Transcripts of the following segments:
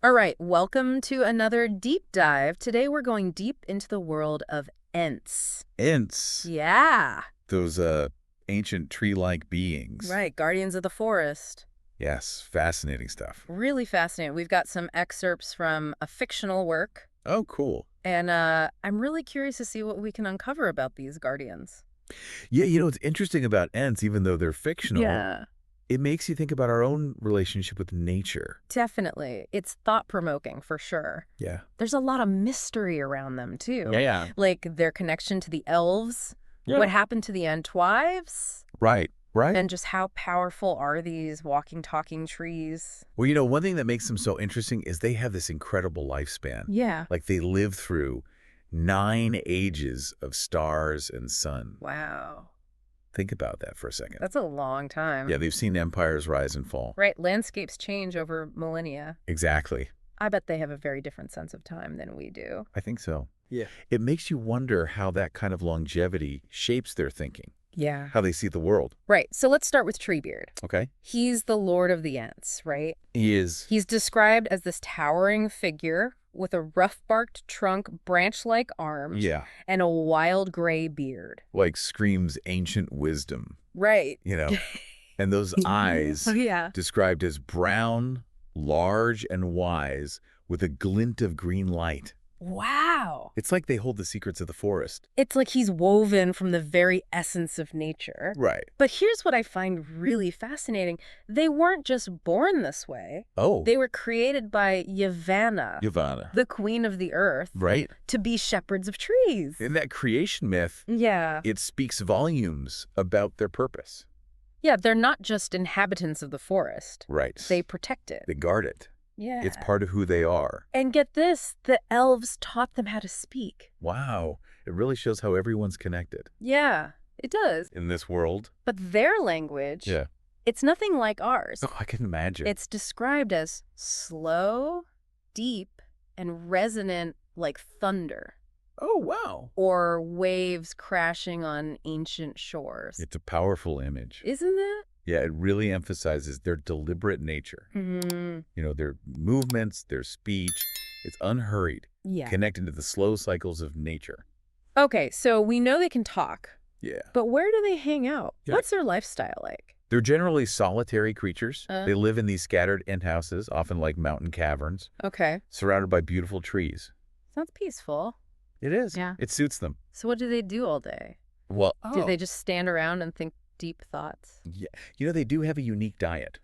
All right, welcome to another deep dive. Today we're going deep into the world of Ents. Ents. Yeah. Those ancient tree-like beings. Right, guardians of the forest. Yes, fascinating stuff. Really fascinating. We've got some excerpts from a fictional work, Oh, cool. and I'm really curious to see what we can uncover about these guardians. Yeah, what's interesting about Ents, even though they're fictional, it makes you think about our own relationship with nature. Definitely. It's thought-provoking, for sure. Yeah. There's a lot of mystery around them, too. Yeah. Like their connection to the Elves, what happened to the Entwives, Right. and just how powerful are these walking, talking trees? Well, one thing that makes them so interesting is they have this incredible lifespan. Yeah. Like they live through 9 ages of stars and sun. Wow. Think about that for a second. That's a long time. Yeah, they've seen empires rise and fall. Right. Landscapes change over millennia. Exactly. I bet they have a very different sense of time than we do. I think so. Yeah. It makes you wonder how that kind of longevity shapes their thinking, Yeah. how they see the world. Right. So let's start with Treebeard. Okay. He's the Lord of the Ents, right? He is. He's described as this towering figure with a rough-barked trunk, branch-like arms, Yeah. and a wild gray beard. Like screams ancient wisdom, Right. And those eyes Oh, yeah. described as brown, large, and wise with a glint of green light. Wow. It's like they hold the secrets of the forest. It's like he's woven from the very essence of nature. Right. But here's what I find really fascinating. They weren't just born this way. Oh. They were created by Yavanna. the queen of the earth, Right. to be shepherds of trees. In that creation myth, Yeah. it speaks volumes about their purpose. Yeah, they're not just inhabitants of the forest. Right. They protect it. They guard it. Yeah. It's part of who they are. And get this, the elves taught them how to speak. Wow. It really shows how everyone's connected Yeah, it does. in this world. But their language, it's nothing like ours. Oh, I can imagine. It's described as slow, deep, and resonant like thunder, Oh, wow. or waves crashing on ancient shores. It's a powerful image. Isn't it? Yeah, it really emphasizes their deliberate nature. Mm-hmm. Their movements, their speech. It's unhurried, Yeah. connected to the slow cycles of nature. Okay, so we know they can talk, Yeah. but where do they hang out? Yeah. What's their lifestyle like? They're generally solitary creatures. Uh. They live in these scattered ent houses, often like mountain caverns, Okay. surrounded by beautiful trees. Sounds peaceful. It is. Yeah. It suits them. So what do they do all day? Well, Do they just stand around and think deep thoughts? Yeah. They do have a unique diet.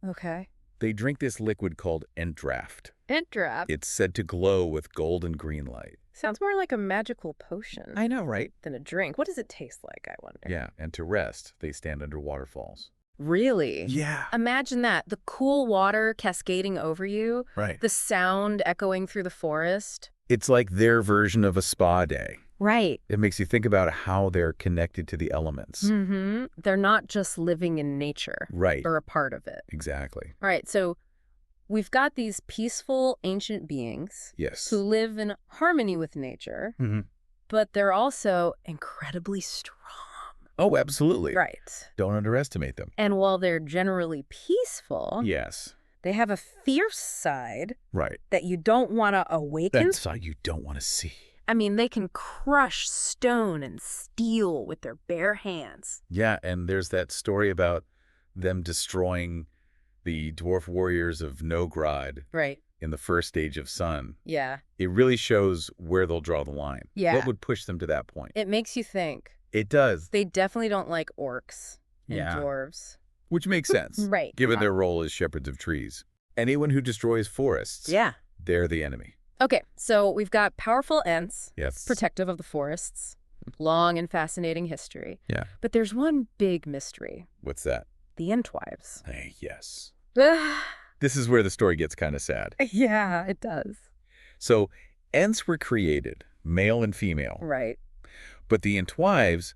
Okay. They drink this liquid called Entdraft. Entrap. It's said to glow with gold and green light. Sounds more like a magical potion I know, right? than a drink. What does it taste like, I wonder? Yeah, and to rest, they stand under waterfalls. Really? Yeah. Imagine that. The cool water cascading over you, Right. the sound echoing through the forest. It's like their version of a spa day. Right. It makes you think about how they're connected to the elements. Mm-hmm. They're not just living in nature. Right. Or a part of it. Exactly. All right, so we've got these peaceful ancient beings Yes. who live in harmony with nature, Mhm. but they're also incredibly strong. Oh, absolutely. Right. Don't underestimate them. And while they're generally peaceful, Yes. they have a fierce side Right. that you don't want to awaken. That's all you don't want to see. I mean, they can crush stone and steel with their bare hands. Yeah, and there's that story about them destroying the dwarf warriors of Nogrod Right. in the first age of Sun. Yeah. It really shows where they'll draw the line. Yeah. What would push them to that point? It makes you think. It does, They definitely don't like orcs and Yeah. dwarves. which makes sense, Right. given their role as shepherds of trees. Anyone who destroys forests, Yeah. they're the enemy. Okay, so we've got powerful Ents, Yes. protective of the forests, long and fascinating history. Yeah. But there's one big mystery, What's that? the Entwives. Yes. This is where the story gets kind of sad. Yeah, it does. So, Ents were created, male and female. Right. But the Entwives,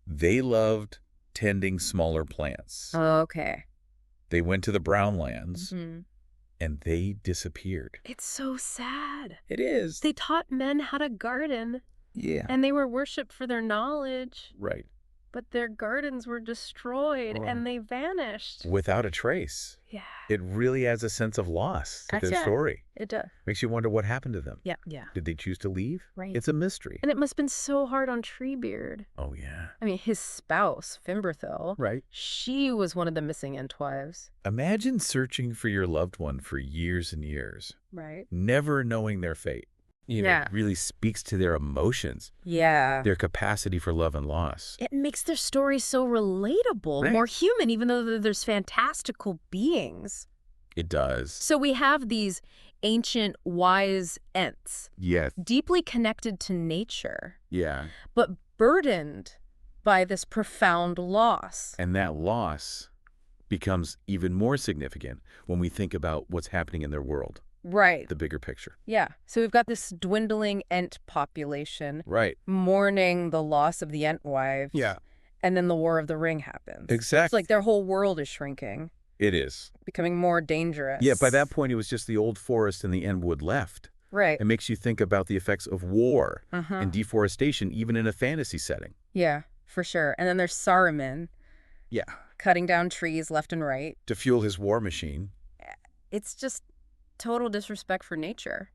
they loved tending smaller plants. Okay. They went to the Brown Lands, Mhm. and they disappeared. It's so sad. It is. They taught men how to garden, Yeah. and they were worshipped for their knowledge. Right. But their gardens were destroyed Oh. and they vanished. Without a trace. Yeah. It really adds a sense of loss to their story. It does. Makes you wonder what happened to them. Yeah, yeah. Did they choose to leave? Right. It's a mystery. And it must have been so hard on Treebeard. Oh, yeah. I mean, his spouse, Fimberthil, Right. she was one of the missing Entwives. Imagine searching for your loved one for years and years, Right. never knowing their fate. You know, it really speaks to their emotions, Yeah. their capacity for love and loss. It makes their story so relatable, Right. more human, even though there's fantastical beings. It does. So we have these ancient, wise Ents, Yes. deeply connected to nature, Yeah. but burdened by this profound loss. And that loss becomes even more significant when we think about what's happening in their world, Right. the bigger picture. Yeah. So we've got this dwindling Ent population Right. mourning the loss of the Entwives. Yeah. And then the War of the Ring happens. Exactly. It's like their whole world is shrinking, It is. becoming more dangerous. Yeah, by that point, it was just the old forest and the Endwood left. Right. It makes you think about the effects of war Uh-huh. and deforestation, even in a fantasy setting. Yeah, for sure. And then there's Saruman Yeah. cutting down trees left and right. To fuel his war machine. It's just total disrespect for nature.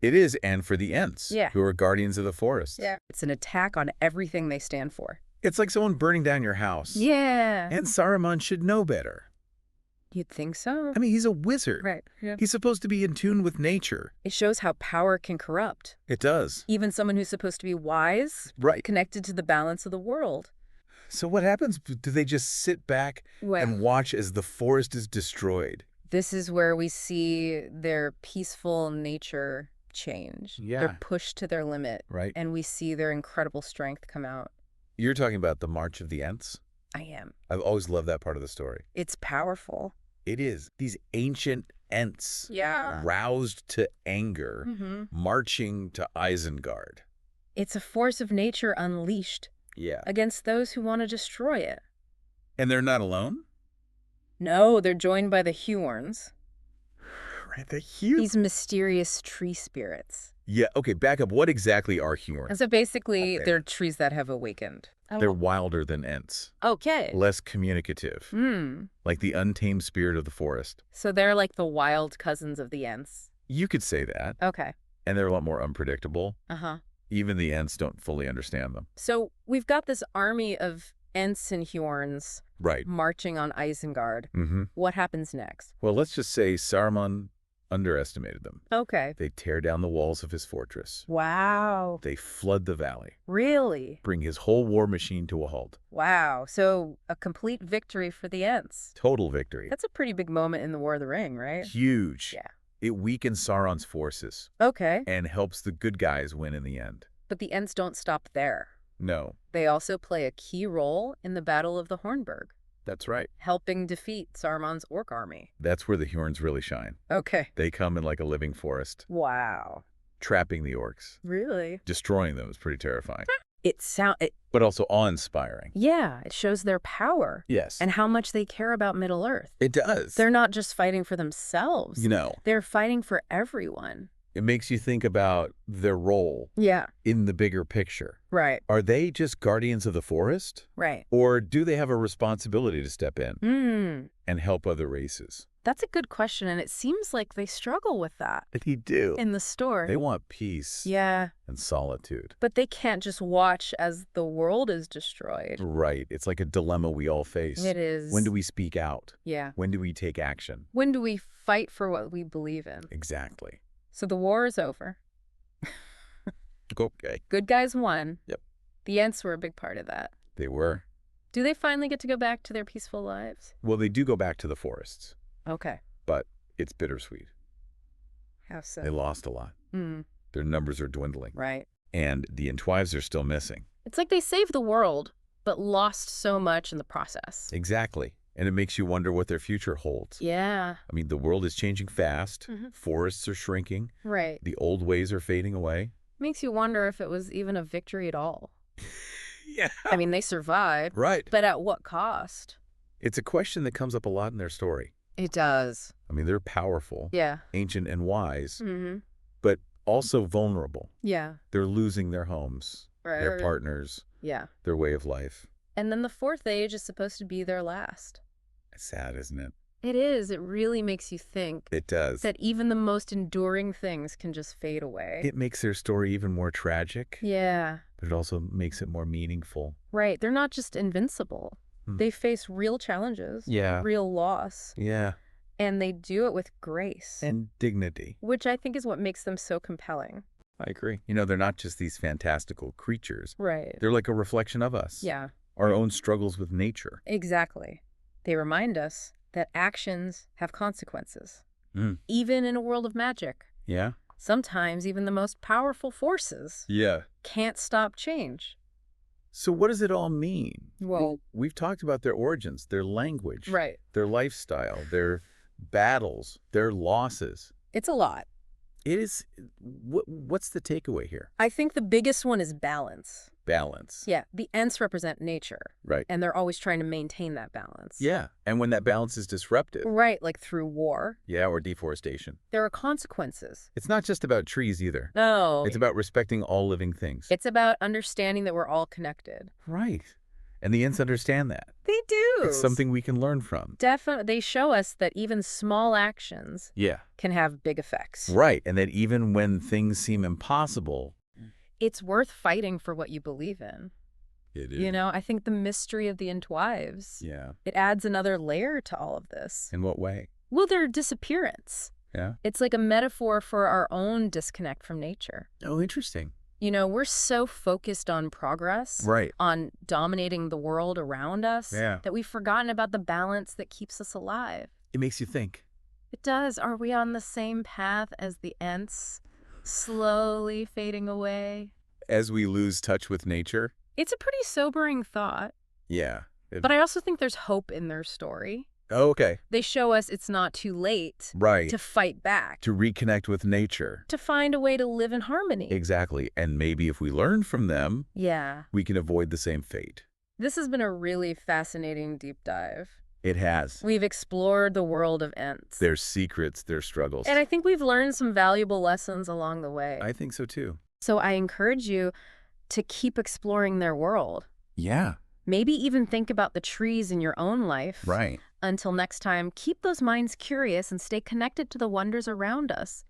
It is, and for the Ents, Yeah. who are guardians of the forest. Yeah. It's an attack on everything they stand for. It's like someone burning down your house. Yeah. And Saruman should know better. You'd think so. I mean, he's a wizard. Right. Yeah. He's supposed to be in tune with nature. It shows how power can corrupt. It does. Even someone who's supposed to be wise, Right. connected to the balance of the world. So what happens? Do they just sit back and watch as the forest is destroyed? This is where we see their peaceful nature change. Yeah. They're pushed to their limit. Right. And we see their incredible strength come out. You're talking about the March of the Ents? I am. I've always loved that part of the story. It's powerful. It is. These ancient Ents, Yeah. roused to anger, Mm-hmm. marching to Isengard. It's a force of nature unleashed Yeah. against those who want to destroy it. And they're not alone? No, they're joined by the Huorns, Right, the huge... these mysterious tree spirits. Yeah, okay, back up. What exactly are Huorns? And so basically, Okay. they're trees that have awakened. They're wilder than Ents, Okay. less communicative, like the untamed spirit of the forest. So they're like the wild cousins of the Ents. You could say that. Okay. And they're a lot more unpredictable. Uh-huh. Even the Ents don't fully understand them. So we've got this army of Ents and Huorns Right. marching on Isengard. Mm-hmm. What happens next? Well, let's just say Saruman underestimated them. Okay. They tear down the walls of his fortress. Wow. They flood the valley, Really? bring his whole war machine to a halt. Wow. So a complete victory for the Ents. Total victory. That's a pretty big moment in the War of the Ring, right? Huge. Yeah. It weakens Sauron's forces Okay. and helps the good guys win in the end. But the Ents don't stop there. No, They also play a key role in the Battle of the Hornberg, that's right. helping defeat Saruman's orc army. That's where the Huorns really shine. Okay. They come in like a living forest, Wow. trapping the orcs. Really? Destroying them is pretty terrifying, It but also awe-inspiring. yeah, it shows their power Yes, and how much they care about Middle-earth. it does. They're not just fighting for themselves. You know, They're fighting for everyone. it makes you think about their role Yeah. in the bigger picture. Right. Are they just guardians of the forest? Right. Or do they have a responsibility to step in and help other races? That's a good question, and it seems like they struggle with that They do. in the story. They want peace Yeah. and solitude. But they can't just watch as the world is destroyed. Right. It's like a dilemma we all face. It is. When do we speak out? Yeah. When do we take action? When do we fight for what we believe in? Exactly. So the war is over. Okay. Good guys won. Yep. The Ents were a big part of that. They were. Do they finally get to go back to their peaceful lives? Well, they do go back to the forests, Okay. but it's bittersweet. How so? They lost a lot. Their numbers are dwindling. Right. And the Entwives are still missing. It's like they saved the world, but lost so much in the process. Exactly. And it makes you wonder what their future holds. Yeah. I mean, the world is changing fast. Forests are shrinking. Right. The old ways are fading away. Makes you wonder if it was even a victory at all. Yeah. I mean, they survived. Right. But at what cost? It's a question that comes up a lot in their story. It does. I mean, they're powerful, Yeah. ancient and wise, Mm-hmm. but also vulnerable. Yeah. They're losing their homes, Right. their partners, Yeah. their way of life. And then the fourth age is supposed to be their last. Sad, isn't it? It is. It really makes you think. It does. That even the most enduring things can just fade away. It makes their story even more tragic. Yeah. But it also makes it more meaningful. Right. They're not just invincible. They face real challenges. Yeah. Real loss. Yeah. And they do it with grace. And dignity. Which I think is what makes them so compelling. I agree. You know, they're not just these fantastical creatures. Right. They're like a reflection of us. Yeah. Our own struggles with nature. Exactly. They remind us that actions have consequences. Mm. Even in a world of magic. Yeah. Sometimes even the most powerful forces can't stop change. So what does it all mean? Well, we've talked about their origins, their language, right. their lifestyle, their battles, their losses. It's a lot. It is. What's the takeaway here? I think the biggest one is balance. Balance. Yeah, the Ents represent nature. Right. And they're always trying to maintain that balance. Yeah, and when that balance is disrupted. Right, like through war. Yeah, or deforestation. There are consequences. It's not just about trees either. No. It's about respecting all living things. It's about understanding that we're all connected. Right. And the Ents understand that. They do. It's something we can learn from. Definitely. They show us that even small actions can have big effects. Right, and that even when things seem impossible, it's worth fighting for what you believe in. It is. You know, I think the mystery of the Entwives, it adds another layer to all of this. In what way? Well, their disappearance. Yeah. It's like a metaphor for our own disconnect from nature. Oh, interesting. You know, we're so focused on progress, on dominating the world around us, that we've forgotten about the balance that keeps us alive. It makes you think. It does. Are we on the same path as the Ents, slowly fading away? As we lose touch with nature? It's a pretty sobering thought. Yeah. But I also think there's hope in their story. Oh, okay. They show us it's not too late to fight back. To reconnect with nature. To find a way to live in harmony. Exactly. And maybe if we learn from them, we can avoid the same fate. This has been a really fascinating deep dive. It has. We've explored the world of Ents. Their secrets, their struggles. And I think we've learned some valuable lessons along the way. I think so too. So I encourage you to keep exploring their world. Yeah. Maybe even think about the trees in your own life. Right. Until next time, keep those minds curious and stay connected to the wonders around us.